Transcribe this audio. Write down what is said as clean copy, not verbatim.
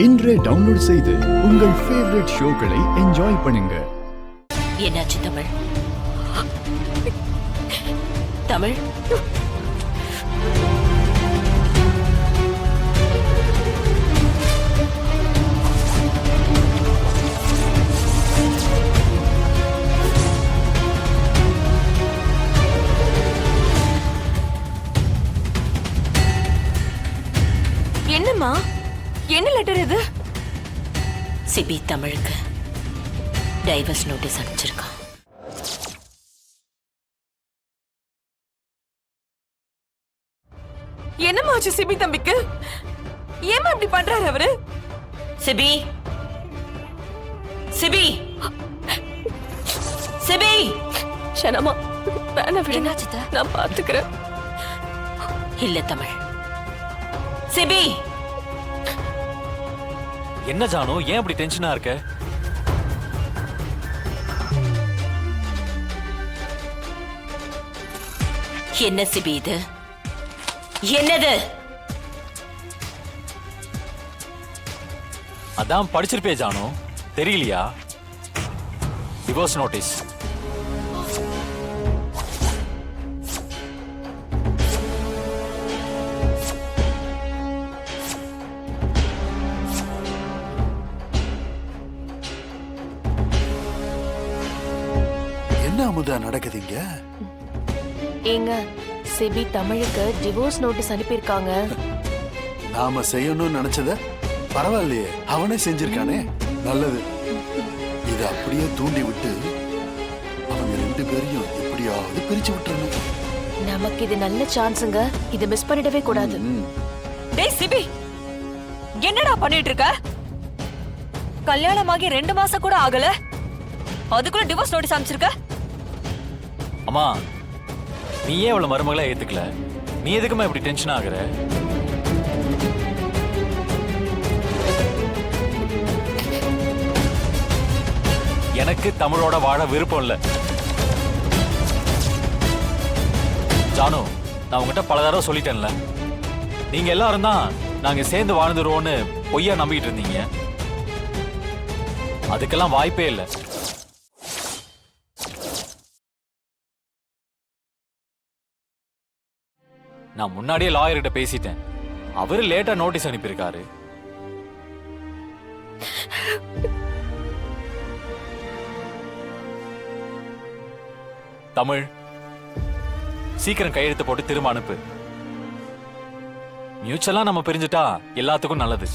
இன்றே டவுன்லோட் செய்து உங்கள் ஃபேவரட் ஷோக்களை என்ஜாய் பண்ணுங்க. என்னாச்சு தமிழ்? தமிழ் என்னம்மா? என்ன லெட்டர் இது? சிபி தமிழுக்கு டைவர்ஸ் நோட்டீஸ் அனுப்பிச்சிருக்கான். என்னம்மா ஆச்சு சிபி தம்பிக்கு? ஏமா இப்படி பண்றாரு அவரு? சிபி சிபி சிபி ஷனமா வேணா விடுங்க, நான் பாத்துக்கிறேன். இல்ல தமிழ். சிபி என்ன ஜானு, ஏன் அப்படி டென்ஷனா இருக்க? என்ன சிபி இது? என்னது? அதான் படிச்சிருப்பே ஜானு, தெரியலையா? Divorce notice. என்ன அமுதா நடக்குதுங்க? ஏங்க, சிபி தமிழுக்கு டிவோர்ஸ் நோட்டீஸ் அனுப்பியிருக்காங்க. நாம செய்யணும்னு நினைச்சத பரவாயில்லையே, அவனே செஞ்சிருக்கானே, நல்லது. இத அப்படியே தூண்டி விட்டு அவங்க ரெண்டு பேரையும் எப்படியாவது பிரிச்சு விட்டுறணும். நமக்கு இது நல்ல சான்ஸுங்க, இத மிஸ் பண்ணிடவே கூடாது. டேய் சிபி, என்னடா பண்ணிட்டு இருக்க? கல்யாணமாகி 2 மாசம் கூட ஆகல, அதுக்குள்ள டிவோர்ஸ் நோட்டீஸ் அனுப்பிச்சிருக்க? அம்மா, நீ ஏன் இவ்வளவு மருமகளை ஏத்துக்கல? நீ எதுக்குமா இப்படி டென்ஷன் ஆகுற? எனக்கு தமிழோட வாழ விருப்பம் இல்ல ஜானு. நான் உங்ககிட்ட பல தடவை சொல்லிட்டேன்ல, நீங்க எல்லாரும் தான் நாங்க சேர்ந்து வாழ்ந்துருவோம்னு பொய்யா நம்பிட்டு இருந்தீங்க. அதுக்கெல்லாம் வாய்ப்பே இல்லை. நான் முன்னாடியே லாயர்கிட்ட பேசிட்டேன், அவரு லேட்டா நோட்டீஸ் அனுப்பியிருக்காரு. தமிழ், சீக்கிரம் கையெழுத்து போட்டு திரும்ப அனுப்பு. மியூச்சுவலா நம்ம பிரிஞ்சுட்டா எல்லாத்துக்கும் நல்லது.